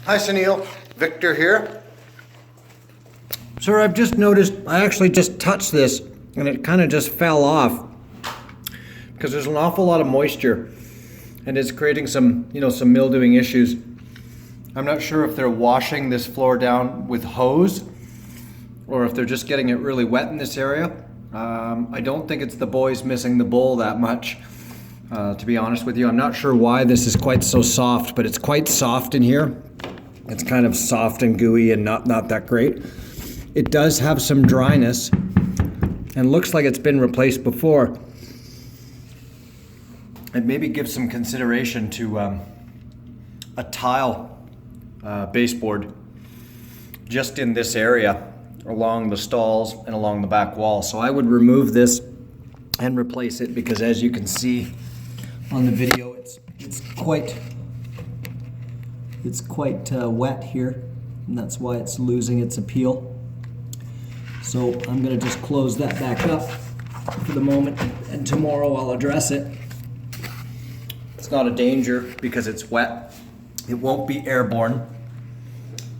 Hi Sunil, Victor here. Sir, I've just noticed, I actually just touched this and it kind of just fell off because there's an awful lot of moisture and it's creating some mildewing issues. I'm not sure if they're washing this floor down with hose or if they're just getting it really wet in this area. I don't think it's the boys missing the bowl that much, to be honest with you. I'm not sure why this is quite so soft, but it's quite soft in here. It's kind of soft and gooey and not that great. It does have some dryness and looks like it's been replaced before. And maybe give some consideration to a tile baseboard just in this area along the stalls and along the back wall. So I would remove this and replace it because, as you can see on the video, it's quite wet here, and that's why it's losing its appeal. So I'm going to just close that back up for the moment, and tomorrow I'll address it. It's not a danger because it's wet. It won't be airborne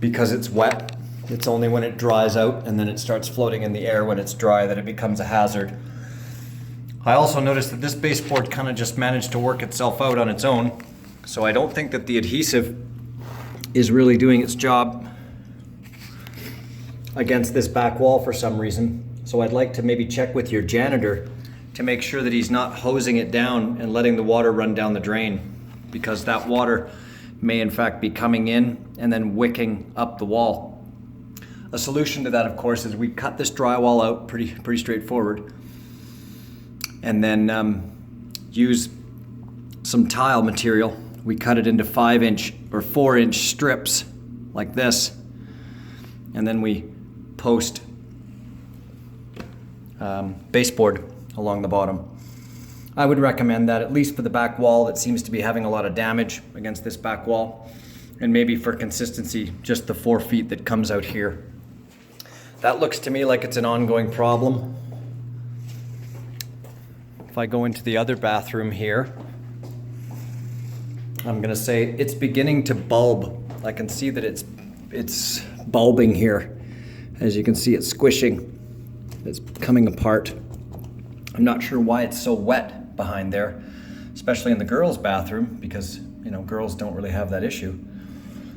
because it's wet. It's only when it dries out and then it starts floating in the air when it's dry that it becomes a hazard. I also noticed that this baseboard kind of just managed to work itself out on its own, so I don't think that the adhesive is really doing its job against this back wall for some reason. So I'd like to maybe check with your janitor to make sure that he's not hosing it down and letting the water run down the drain, because that water may in fact be coming in and then wicking up the wall. A solution to that, of course, is we cut this drywall out pretty straightforward, and then use some tile material. We cut it into 5-inch or 4-inch strips like this, and then we post baseboard along the bottom. I would recommend that, at least for the back wall that seems to be having a lot of damage against this back wall, and maybe for consistency, just the 4 feet that comes out here. That looks to me like it's an ongoing problem. If I go into the other bathroom here, I'm gonna say it's beginning to bulb. I can see that it's bulbing here. As you can see, it's squishing. It's coming apart. I'm not sure why it's so wet behind there, especially in the girls' bathroom, because girls don't really have that issue.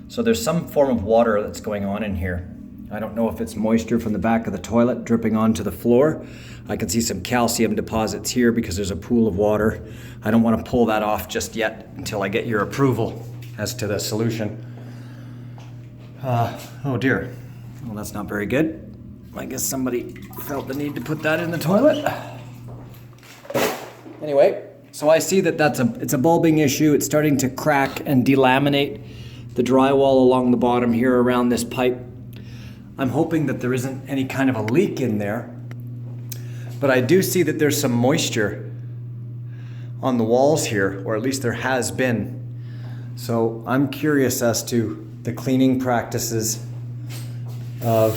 So there's some form of water that's going on in here. I don't know if it's moisture from the back of the toilet dripping onto the floor. I can see some calcium deposits here because there's a pool of water. I don't want to pull that off just yet until I get your approval as to the solution. Oh dear. Well, that's not very good. I guess somebody felt the need to put that in the toilet. Anyway, so I see that it's a bulbing issue. It's starting to crack and delaminate the drywall along the bottom here around this pipe. I'm hoping that there isn't any kind of a leak in there, but I do see that there's some moisture on the walls here, or at least there has been. So I'm curious as to the cleaning practices of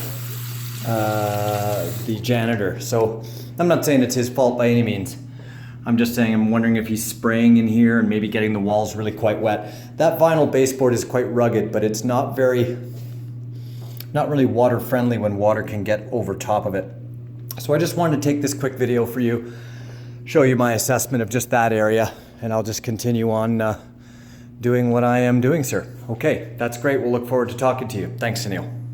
the janitor. So I'm not saying it's his fault by any means. I'm just saying I'm wondering if he's spraying in here and maybe getting the walls really quite wet. That vinyl baseboard is quite rugged, but it's not really water friendly when water can get over top of it. So I just wanted to take this quick video for you, show you my assessment of just that area, and I'll just continue on doing what I am doing, sir. Okay, that's great. We'll look forward to talking to you. Thanks, Sunil.